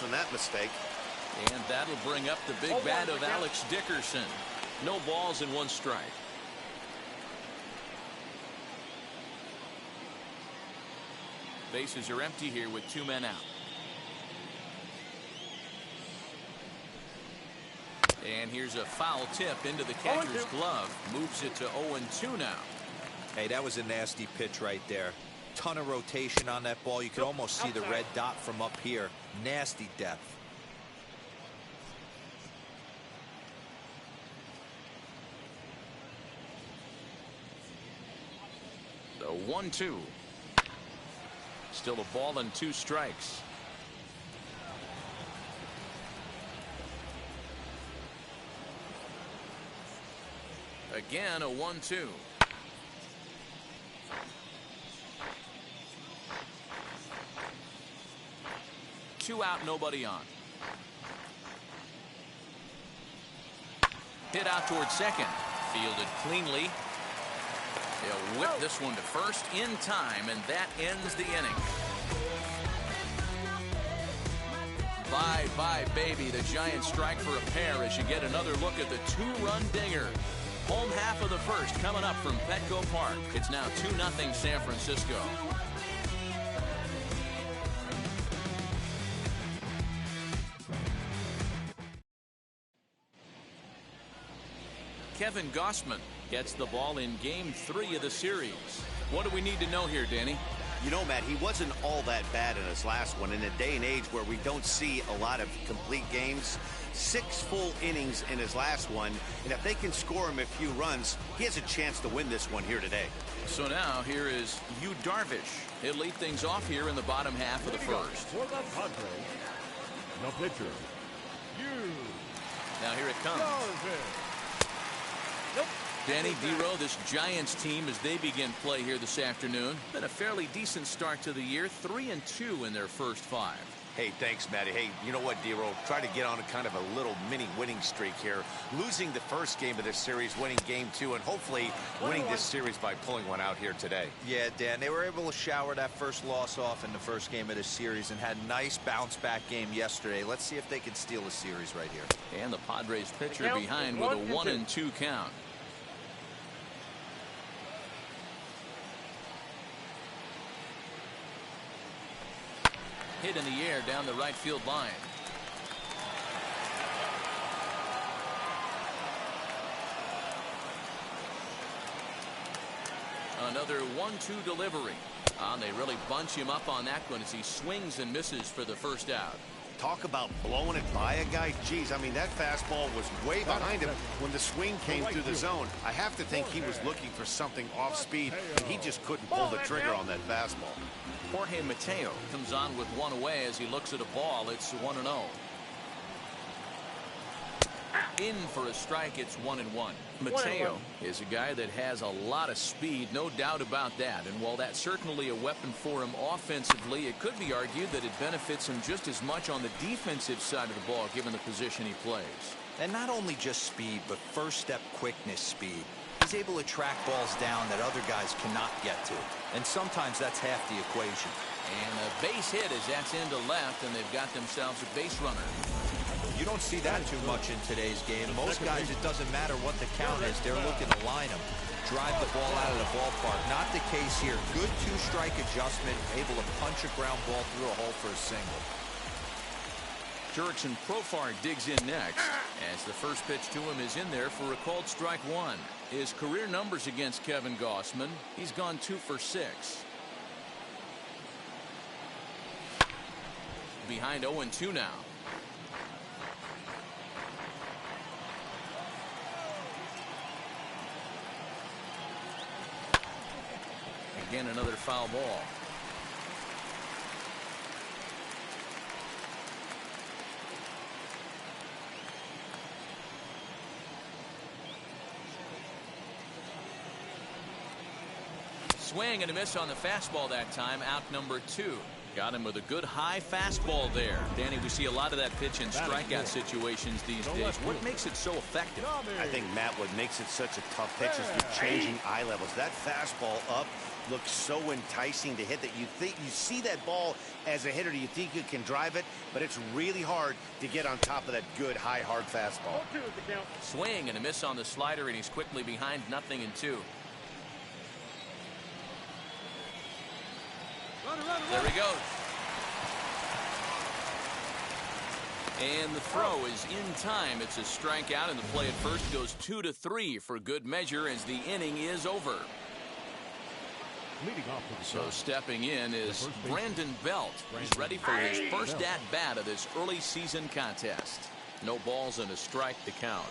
from that mistake. And that'll bring up the big bat of Alex Dickerson. No balls and 1 strike. Bases are empty here with 2 men out. And here's a foul tip into the catcher's glove. Moves it to 0-2 now. Hey, that was a nasty pitch right there. Ton of rotation on that ball. You could almost see the red dot from up here. Nasty depth. The 1-2. Still a ball and 2 strikes. Again, a 1-2. Two out, nobody on. Hit out towards second. Fielded cleanly. They'll whip this one to first in time, and that ends the inning. Bye-bye, baby. The Giants strike for a pair as you get another look at the 2-run dinger. Home half of the first coming up from Petco Park. It's now 2-0 San Francisco. Kevin Gausman gets the ball in Game 3 of the series. What do we need to know here, Danny? You know, Matt, he wasn't all that bad in his last one. In a day and age where we don't see a lot of complete games, 6 full innings in his last one, and if they can score him a few runs, he has a chance to win this one here today. So now here is Yu Darvish. He'll lead things off here in the bottom half of the first. For the Padres, the pitcher, Yu. Now here it comes. Nope. Danny Dero, this Giants team, as they begin play here this afternoon, been a fairly decent start to the year. 3-2 in their first 5. Hey, thanks, Matty. Hey, you know what, Dero? Try to get on a kind of a little mini winning streak here. Losing the first game of this series, winning Game 2, and hopefully winning this series by pulling one out here today. Yeah, Dan, they were able to shower that first loss off in the first game of this series and had a nice bounce-back game yesterday. Let's see if they can steal a series right here. And the Padres pitcher behind with a 1-2 count. Hit in the air down the right field line. Another 1-2 delivery. And they really bunch him up on that one as he swings and misses for the first out. Talk about blowing it by a guy. Geez, I mean, that fastball was way behind him when the swing came through the zone. I have to think he was looking for something off speed, and he just couldn't pull the trigger on that fastball. Jorge Mateo comes on with 1 away as he looks at a ball. It's 1-0. In for a strike. It's 1-1. Mateo is a guy that has a lot of speed, no doubt about that. And while that's certainly a weapon for him offensively, it could be argued that it benefits him just as much on the defensive side of the ball, given the position he plays. And not only just speed, but first step quickness speed. He's able to track balls down that other guys cannot get to. And sometimes that's half the equation. And a base hit as that's into left, and they've got themselves a base runner. You don't see that too much in today's game. Most guys, it doesn't matter what the count is. They're looking to line them, drive the ball out of the ballpark. Not the case here. Good 2-strike adjustment, able to punch a ground ball through a hole for a single. Jurickson Profar digs in next as the first pitch to him is in there for a called strike 1. His career numbers against Kevin Gausman, he's gone 2 for 6. Behind 0-2 now. Again, another foul ball. Swing and a miss on the fastball that time. Out number 2. Got him with a good high fastball there. Danny, we see a lot of that pitch in strikeout situations these days. What makes it so effective? I think, Matt, what makes it such a tough pitch is the changing eye levels. That fastball up looks so enticing to hit that you see that ball as a hitter, you think you can drive it, but it's really hard to get on top of that good high hard fastball. Swing and a miss on the slider, and he's quickly behind 0-2. There he goes. And the throw is in time. It's a strikeout, and the play at first goes 2-3 for good measure as the inning is over. So stepping in is Brandon Belt. He's ready for his first at-bat of this early season contest. No balls and a strike to count.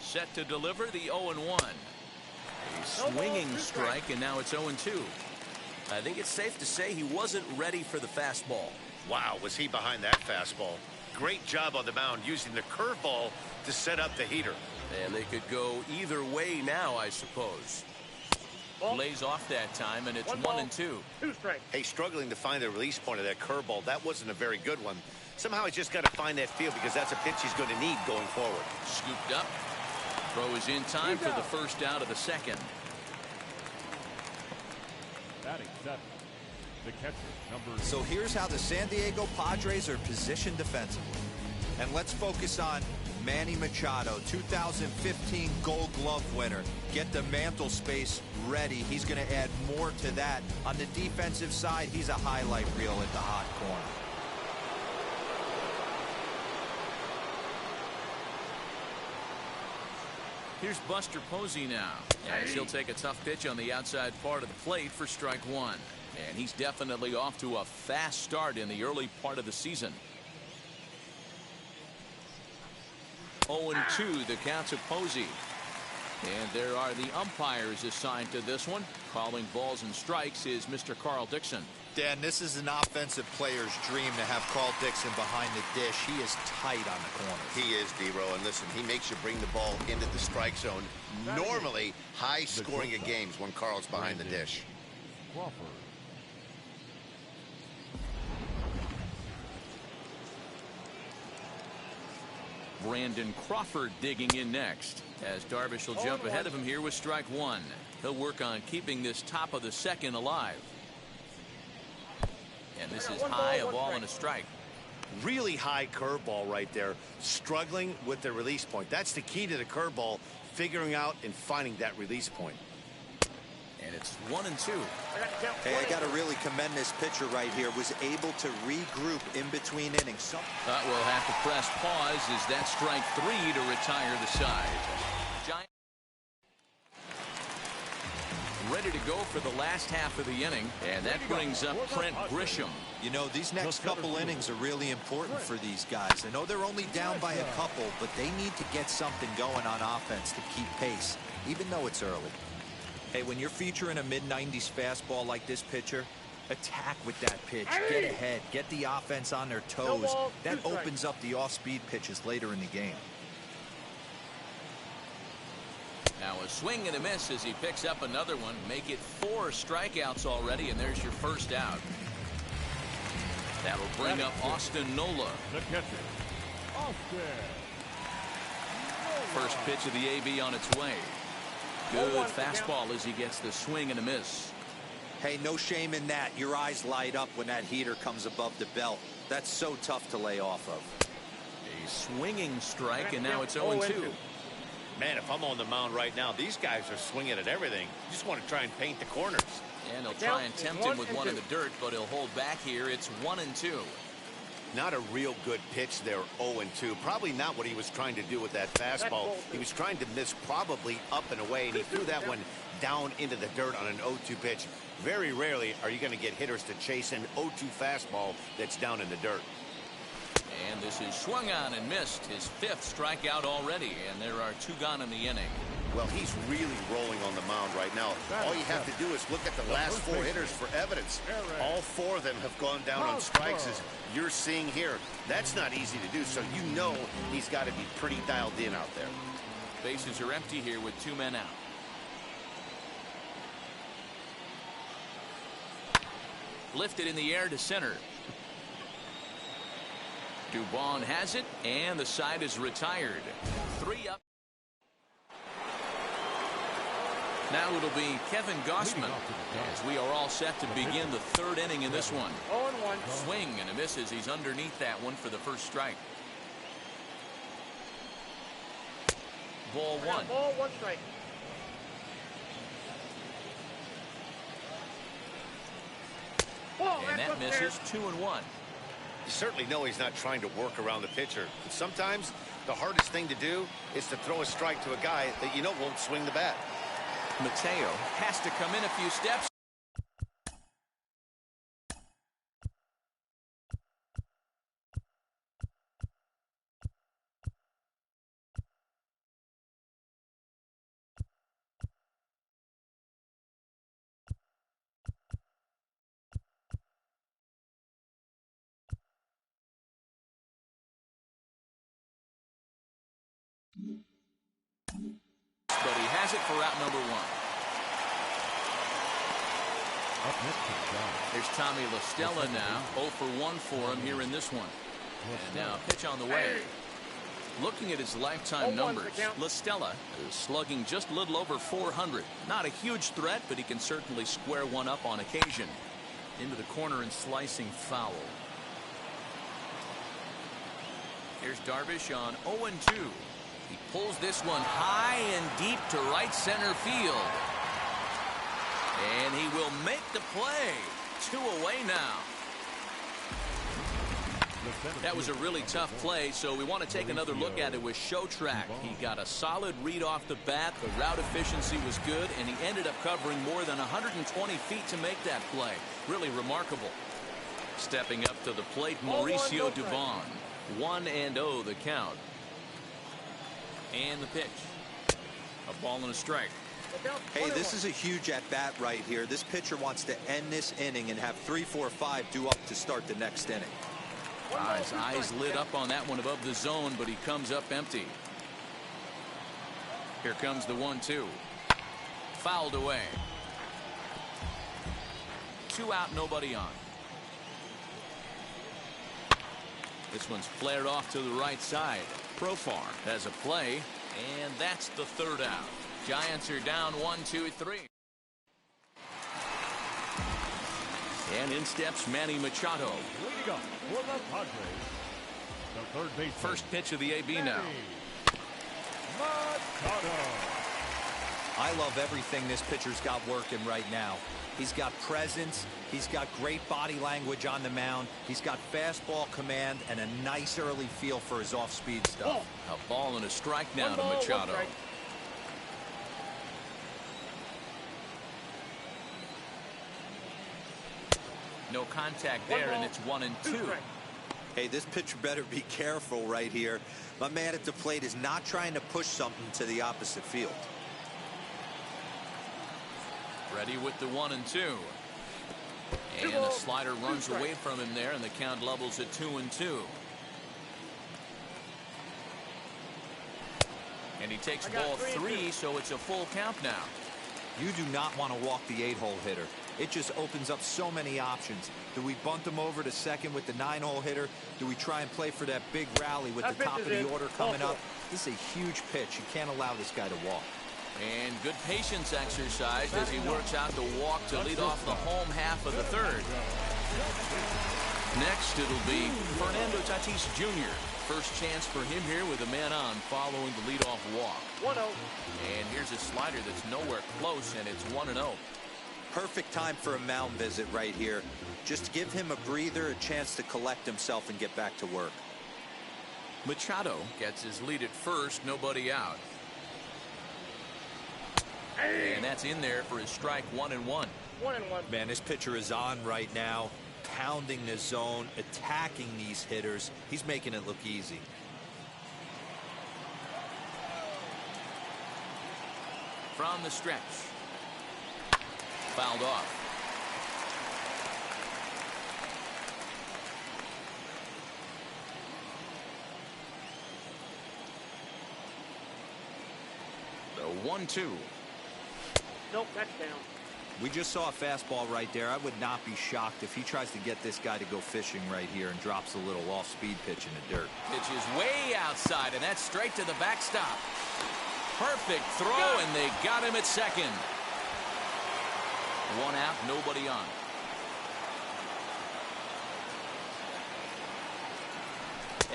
Set to deliver the 0-1. A swinging strike, and now it's 0-2. I think it's safe to say he wasn't ready for the fastball. Wow, was he behind that fastball. Great job on the mound using the curveball to set up the heater. And they could go either way now, I suppose. Lays off that time, and it's 1-2. Hey, struggling to find the release point of that curveball. That wasn't a very good one. Somehow he's just got to find that feel because that's a pitch he's going to need going forward. Scooped up. Throw is in time for the first out of the second. Batting seven, the catcher, number. So here's how the San Diego Padres are positioned defensively. And let's focus on Manny Machado, 2015 Gold Glove winner. Get the mantle space ready. He's going to add more to that. On the defensive side, he's a highlight reel at the hot corner. Here's Buster Posey now, as he'll take a tough pitch on the outside part of the plate for strike one. And he's definitely off to a fast start in the early part of the season. 0-2 the count to Posey. And there are the umpires assigned to this one. Calling balls and strikes is Mr. Carl Dixon. Dan, this is an offensive player's dream to have Carl Dixon behind the dish. He is tight on the corner. He is, D-Row, and listen, he makes you bring the ball into the strike zone. Normally, high scoring of games when Carl's behind the dish. Crawford. Brandon Crawford digging in next, as Darvish will jump ahead of him here with strike one. He'll work on keeping this top of the second alive. And this is high, a ball and a strike. Really high curveball right there. Struggling with the release point. That's the key to the curveball, figuring out and finding that release point. And it's 1-2. Hey, I got to really commend this pitcher right here. Was able to regroup in between innings. We'll have to press pause as that strike three to retire the side. Giant ready to go for the last half of the inning, and that brings up Trent Grisham. You know, these next couple innings are really important for these guys. I know they're only down by a couple, but they need to get something going on offense to keep pace, even though it's early. Hey, when you're featuring a mid-90s fastball like this pitcher, attack with that pitch. Get ahead. Get the offense on their toes. That opens up the off-speed pitches later in the game. Now a swing and a miss as he picks up another one. Make it 4 strikeouts already, and there's your first out. That'll bring up Austin Nola. The catcher, Austin. First pitch of the AB on its way. Good fastball as he gets the swing and a miss. Hey, no shame in that. Your eyes light up when that heater comes above the belt. That's so tough to lay off of. A swinging strike, and now it's 0-2. Man, if I'm on the mound right now, these guys are swinging at everything. You just want to try and paint the corners. And he'll try and tempt him with one in the dirt, but he'll hold back here. It's 1-2. Not a real good pitch there, 0-2. Probably not what he was trying to do with that fastball. He was trying to miss probably up and away, and he threw that one down into the dirt on an 0-2 pitch. Very rarely are you going to get hitters to chase an 0-2 fastball that's down in the dirt. And this is swung on and missed. His 5th strikeout already, and there are 2 gone in the inning. Well, he's really rolling on the mound right now. All you have to do is look at the last 4 hitters for evidence. All 4 of them have gone down on strikes, as you're seeing here. That's not easy to do, so you know he's got to be pretty dialed in out there. Bases are empty here with 2 men out. Lifted in the air to center. Dubon has it, and the side is retired. 3 up. Now it'll be Kevin Gossman as we are all set to begin the 3rd inning in this one. 0-1. Swing and a misses. He's underneath that one for the first strike. Ball 1. Ball 1 strike. And that misses. 2-1. You certainly know he's not trying to work around the pitcher. But sometimes the hardest thing to do is to throw a strike to a guy that you know won't swing the bat. Mateo has to come in a few steps. But he has it for out number 1. Up next is John. There's Tommy La Stella now. 0 for 1 for him here in this one. And now pitch on the way. Looking at his lifetime numbers, La Stella is slugging just a little over 400. Not a huge threat, but he can certainly square one up on occasion. Into the corner and slicing foul. Here's Darvish on 0-2. He pulls this one high and deep to right center field. And he will make the play. 2 away now. That was a really tough play, so we want to take another look at it with Show Track. He got a solid read off the bat. The route efficiency was good, and he ended up covering more than 120 feet to make that play. Really remarkable. Stepping up to the plate, Mauricio Dubon. 1-0 the count. And the pitch. A ball and a strike. Hey, this is a huge at-bat right here. This pitcher wants to end this inning and have 3, 4, 5 due up to start the next inning. His eyes lit up on that one above the zone, but he comes up empty. Here comes the 1-2. Fouled away. 2 out, nobody on. This one's flared off to the right side. Profar has a play, and that's the 3rd out. Giants are down 1-2-3. And in steps Manny Machado. Leading up for the Padres, the third baseman. First pitch of the AB now. Machado. I love everything this pitcher's got working right now. He's got presence. He's got great body language on the mound. He's got fastball command and a nice early feel for his off-speed stuff. A ball and a strike now to Machado. No contact there, and it's 1-2. Hey, this pitcher better be careful right here. My man at the plate is not trying to push something to the opposite field. Ready with the 1-2. And a slider runs away from him there, and the count levels at 2-2. And he takes ball 3, so it's a full count now. You do not want to walk the 8-hole hitter. It just opens up so many options. Do we bunt him over to second with the 9-hole hitter? Do we try and play for that big rally with the top of the order coming up? This is a huge pitch. You can't allow this guy to walk. And good patience exercise as he works out the walk to lead off the home half of the 3rd. Next, it'll be Fernando Tatis Jr. First chance for him here with a man on following the leadoff walk. 1-0. And here's a slider that's nowhere close, and it's 1-0. Perfect time for a mound visit right here. Just give him a breather, a chance to collect himself and get back to work. Machado gets his lead at first, nobody out. And that's in there for his strike. 1-1. 1-1. Man, this pitcher is on right now, pounding the zone, attacking these hitters. He's making it look easy. From the stretch. Fouled off. The 1-2. Nope, that's down. We just saw a fastball right there. I would not be shocked if he tries to get this guy to go fishing right here and drops a little off-speed pitch in the dirt. Pitch is way outside, and that's straight to the backstop. Perfect throw, and they got him at second. One out, nobody on.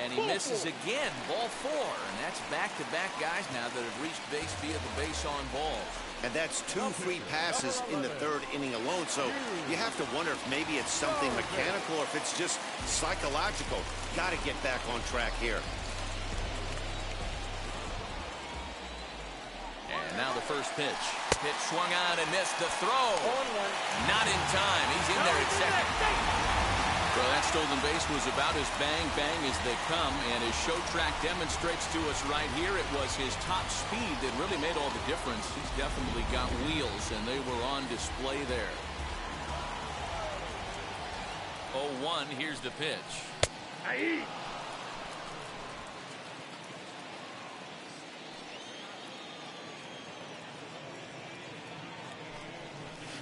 And he misses again, ball 4. And that's back-to-back guys now that have reached base via the base on balls. And that's 2 free passes in the 3rd inning alone. So you have to wonder if maybe it's something mechanical or if it's just psychological. Got to get back on track here. And now the first pitch. Pitch swung on and missed the throw. Not in time. He's in there at second. Well, that stolen base was about as bang-bang as they come, and as Show Track demonstrates to us right here, it was his top speed that really made all the difference. He's definitely got wheels, and they were on display there. 0-1, here's the pitch.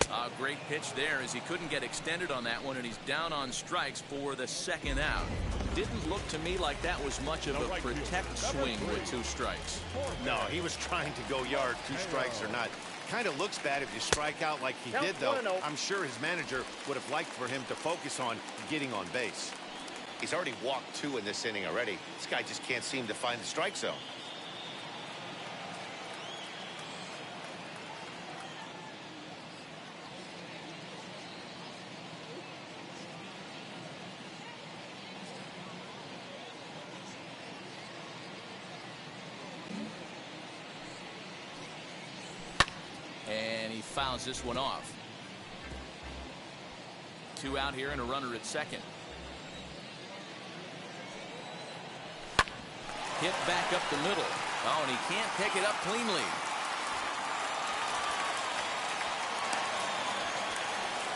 A great pitch there as he couldn't get extended on that one, and he's down on strikes for the 2nd out. Didn't look to me like that was much of a protect swing with 2 strikes. No, he was trying to go yard, 2 strikes or not. Kind of looks bad if you strike out like he did, though. I'm sure his manager would have liked for him to focus on getting on base. He's already walked 2 in this inning already. This guy just can't seem to find the strike zone. And he fouls this one off. 2 out here and a runner at second. Hit back up the middle. Oh, and he can't pick it up cleanly.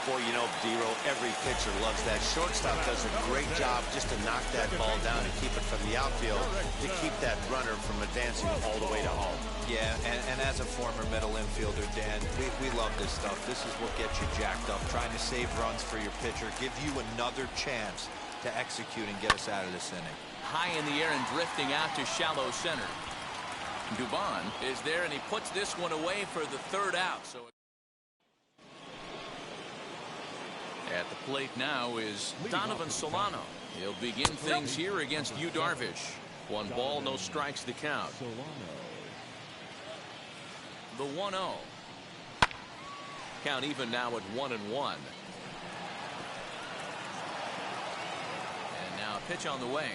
Boy, you know, D-Row, every pitcher loves that. Shortstop does a great job just to knock that ball down and keep it from the outfield to keep that runner from advancing all the way to home. Yeah, and as a former middle infielder, Dan, we love this stuff. This is what gets you jacked up, trying to save runs for your pitcher, give you another chance to execute and get us out of this inning. High in the air and drifting out to shallow center. Dubon is there, and he puts this one away for the 3rd out. So at the plate now is Donovan Solano. He'll begin things here against Yu Darvish. 1 ball, no strikes to count. The 1-0. Count even now at 1-1. And now a pitch on the way.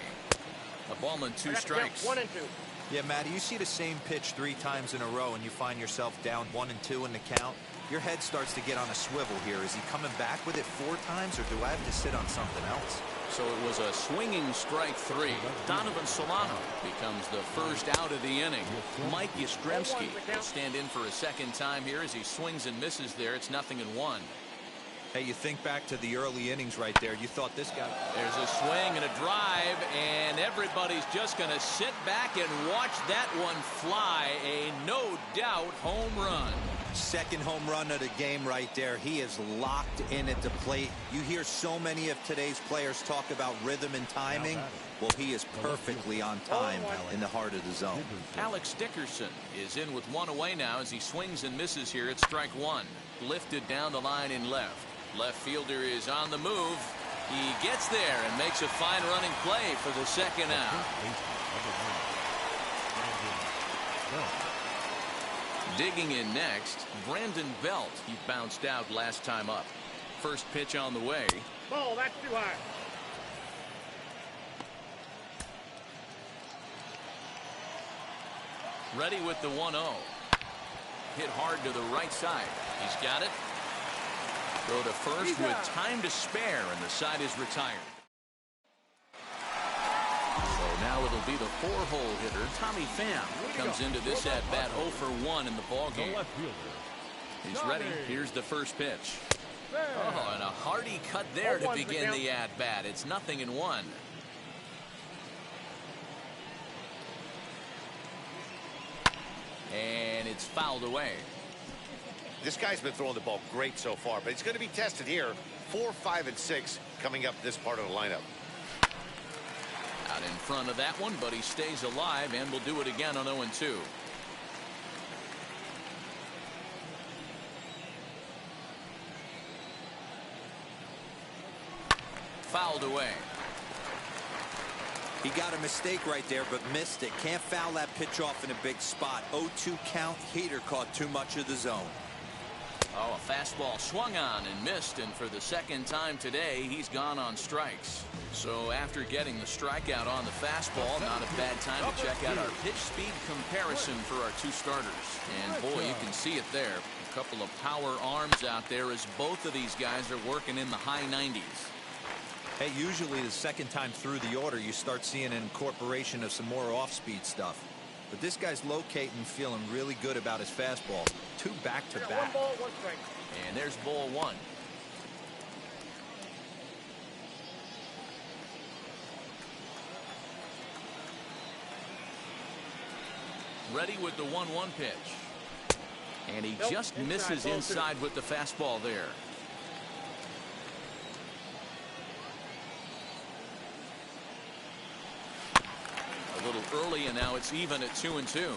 A ball and 2 strikes. 1 and 2. Yeah, Matty, you see the same pitch 3 times in a row and you find yourself down 1 and 2 in the count. Your head starts to get on a swivel here. Is he coming back with it 4 times, or do I have to sit on something else? So it was a swinging strike 3. Donovan Solano becomes the first out of the inning. Mike Yastrzemski will stand in for a 2nd time here as he swings and misses there. It's 0-1. Hey, you think back to the early innings right there. You thought this guy... There's a swing and a drive, and everybody's just going to sit back and watch that one fly. A no-doubt home run. 2nd home run of the game right there. He is locked in at the plate. You hear so many of today's players talk about rhythm and timing. Well, he is perfectly on time in the heart of the zone. Alex Dickerson is in with 1 away now as he swings and misses here at strike 1. Lifted down the line in left. Left fielder is on the move. He gets there and makes a fine running play for the 2nd out. Digging in next, Brandon Belt. He bounced out last time up. First pitch on the way. Ball, that's too high. Ready with the 1-0. Hit hard to the right side. He's got it. Throw to first with time to spare, and the side is retired. So now it'll be the 4-hole hitter, Tommy Pham, comes into this at-bat 0 for 1 in the ballgame. He's ready. Here's the first pitch. Oh, and a hearty cut there to begin the at-bat. It's 0-1. And it's fouled away. This guy's been throwing the ball great so far, but he's going to be tested here. 4, 5, and 6 coming up this part of the lineup. Out in front of that one, but he stays alive and will do it again on 0-2. Fouled away. He got a mistake right there, but missed it. Can't foul that pitch off in a big spot. 0-2 count. Heater caught too much of the zone. Oh, a fastball swung on and missed, and for the second time today, he's gone on strikes. So after getting the strikeout on the fastball, not a bad time to check out our pitch speed comparison for our two starters. And boy, you can see it there. A couple of power arms out there as both of these guys are working in the high 90s. Hey, usually the second time through the order, you start seeing an incorporation of some more off-speed stuff. But this guy's locating, feeling really good about his fastball. 2 back-to-back. 1 ball, 1 strike. And there's ball 1. Ready with the 1-1 pitch. And he just misses inside with the fastball there. A little early, and now it's even at 2-2.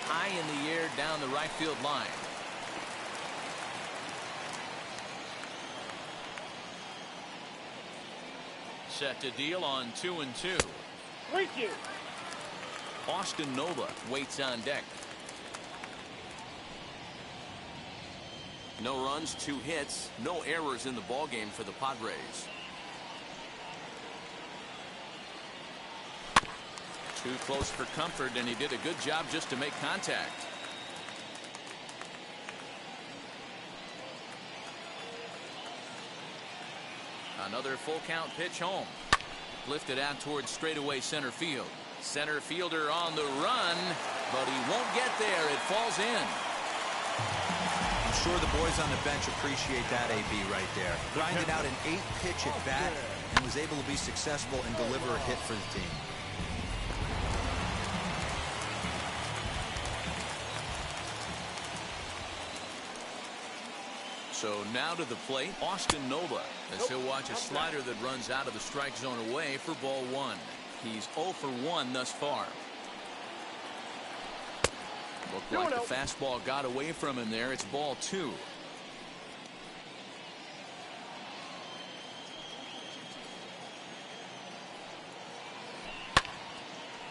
High in the air down the right field line. Set to deal on 2-2. Thank you. Austin Nova waits on deck. No runs, 2 hits, no errors in the ballgame for the Padres. Too close for comfort, and he did a good job just to make contact. Another full count pitch home. Lifted out towards straightaway center field. Center fielder on the run, but he won't get there. It falls in. I'm sure the boys on the bench appreciate that, AB, right there. Grinded out an 8-pitch at bat and was able to be successful and deliver a hit for the team. So now to the plate, Austin Nova, as he'll watch a slider that runs out of the strike zone away for ball 1. He's 0 for 1 thus far. Looked like the fastball got away from him there. It's ball 2.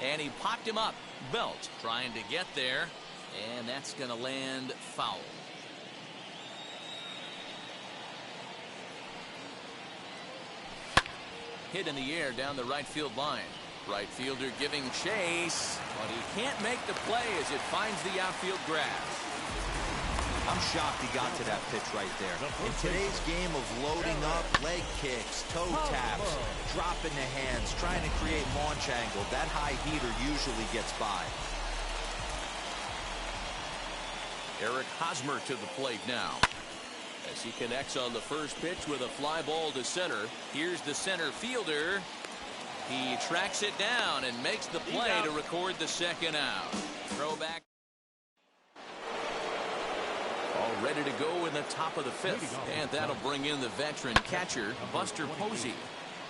And he popped him up. Belt trying to get there, and that's going to land foul. Hit in the air down the right field line. Right fielder giving chase, but he can't make the play as it finds the outfield grass. I'm shocked he got to that pitch right there. In today's game of loading up, leg kicks, toe taps, dropping the hands, trying to create launch angle, that high heater usually gets by. Eric Hosmer to the plate now. As he connects on the first pitch with a fly ball to center. Here's the center fielder. He tracks it down and makes the play to record the second out. Throwback. All ready to go in the top of the 5th. And that'll bring in the veteran catcher, Buster Posey.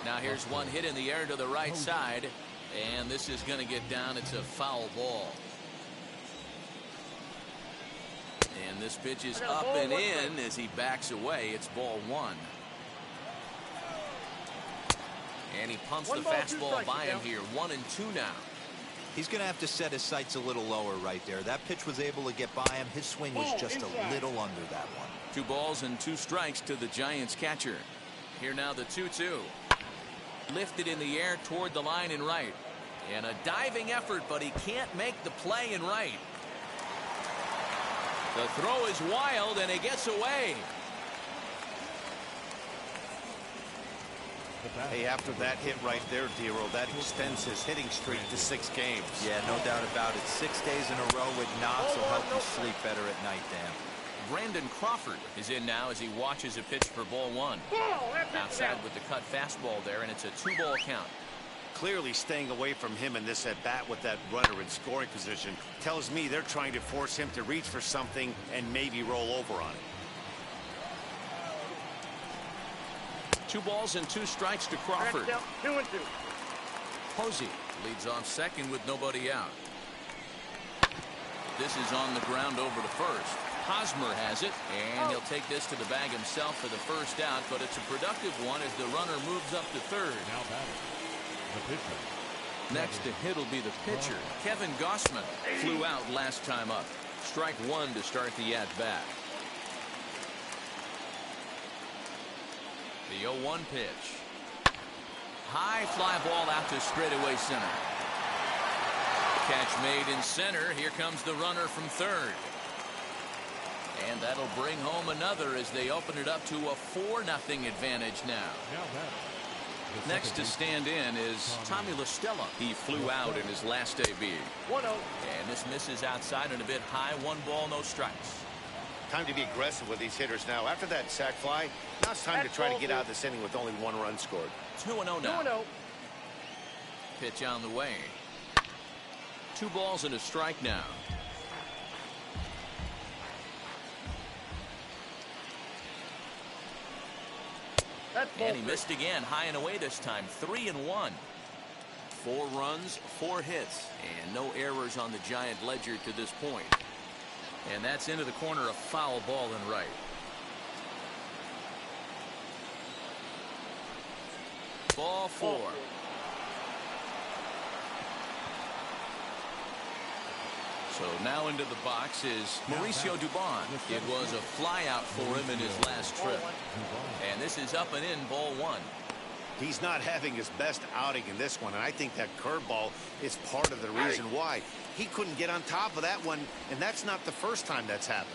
Now here's one hit in the air to the right side. And this is going to get down. It's a foul ball. And this pitch is up and in as he backs away. It's ball 1. And he pumps the fastball by him here. 1-2 now. He's going to have to set his sights a little lower right there. That pitch was able to get by him. His swing was just a little under that one. 2 balls and 2 strikes to the Giants catcher. Here now the 2-2. Lifted in the air toward the line in right. And a diving effort, but he can't make the play in right. The throw is wild, and he gets away. Hey, after that hit right there, Dero, that extends his hitting streak to 6 games. Yeah, no doubt about it. 6 days in a row with knocks will help you sleep better at night, Dan. Brandon Crawford is in now as he watches a pitch for ball 1. Outside with the cut fastball there, and it's a 2-ball count. Clearly staying away from him in this at-bat with that runner in scoring position tells me they're trying to force him to reach for something and maybe roll over on it. 2 balls and 2 strikes to Crawford. 2-2. Posey leads off second with nobody out. This is on the ground over to first. Hosmer has it, and he'll take this to the bag himself for the first out, but it's a productive one as the runner moves up to third. Now batting, the pitcher. Next to hit will be the pitcher. Kevin Gossman flew out last time up. Strike 1 to start the at-bat. The 0-1 pitch. High fly ball out to straightaway center. Catch made in center. Here comes the runner from third. And that'll bring home another as they open it up to a 4-0 advantage now. Next to stand in is Tommy LaStella. He flew out in his last AB. 1-0. And this misses outside and a bit high. 1 ball, no strikes. Time to be aggressive with these hitters now. After that sac fly, now it's time to try to get out of this inning with only 1 run scored. 2-0 now. 2-0. Pitch on the way. 2 balls and a strike now. And he missed again, high and away this time. 3-1. 4 runs, 4 hits, and no errors on the Giant ledger to this point. And that's into the corner, a foul ball and right. Ball 4. So now into the box is Mauricio Dubon. It was a fly out for him in his last trip. And this is up and in, ball 1. He's not having his best outing in this one, and I think that curveball is part of the reason why. He couldn't get on top of that one, and that's not the first time that's happened.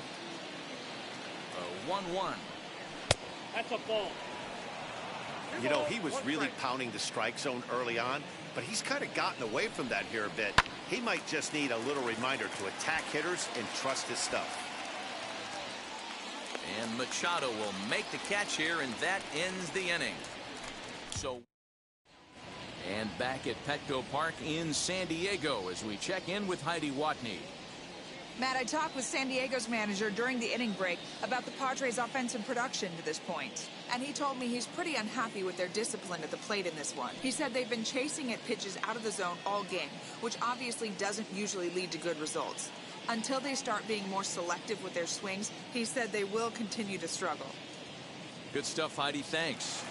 1-1. That's a ball. You know, he was really pounding the strike zone early on, but he's kind of gotten away from that here a bit. He might just need a little reminder to attack hitters and trust his stuff. And Machado will make the catch here, and that ends the inning. So, and back at Petco Park in San Diego as we check in with Heidi Watney. Matt, I talked with San Diego's manager during the inning break about the Padres' offensive production to this point. And he told me he's pretty unhappy with their discipline at the plate in this one. He said they've been chasing at pitches out of the zone all game, which obviously doesn't usually lead to good results. Until they start being more selective with their swings, he said they will continue to struggle. Good stuff, Heidi. Thanks.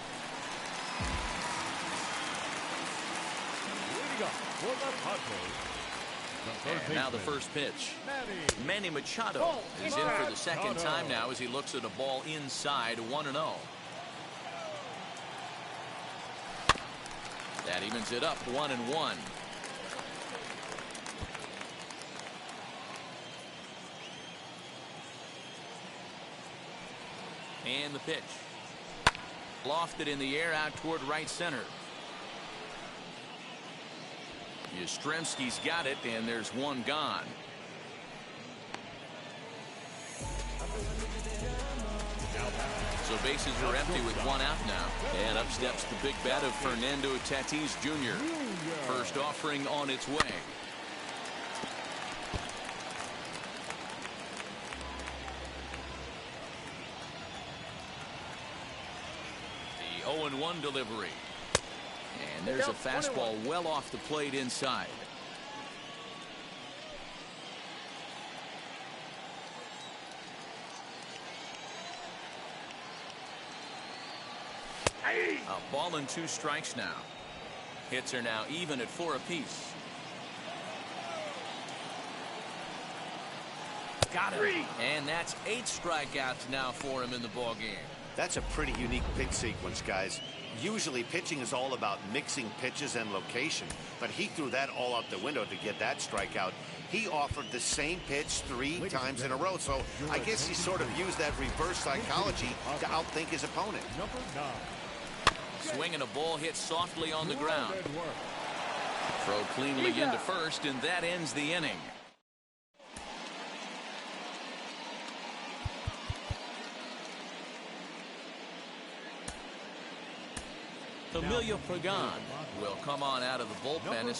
Leading up for the Padres. And now the first pitch. Manny Machado is in for the second time now as he looks at a ball inside. 1-0. That evens it up 1-1. And the pitch. Lofted in the air out toward right center. Yastrzemski's got it, and there's one gone. So bases are empty with 1 out now. And up steps the big bat of Fernando Tatis Jr. First offering on its way. The 0-1 delivery. And there's a fastball well off the plate inside. A ball and 2 strikes now. Hits are now even at 4 apiece. Got him. And that's 8 strikeouts now for him in the ball game. That's a pretty unique pitch sequence, guys. Usually pitching is all about mixing pitches and location, but he threw that all out the window to get that strikeout. He offered the same pitch 3 times in a row, so I guess he sort of used that reverse psychology to outthink his opponent. Swinging a ball hit softly on the ground. Throw cleanly into first, and that ends the inning. Emilio Pagan will come on out of the bullpen as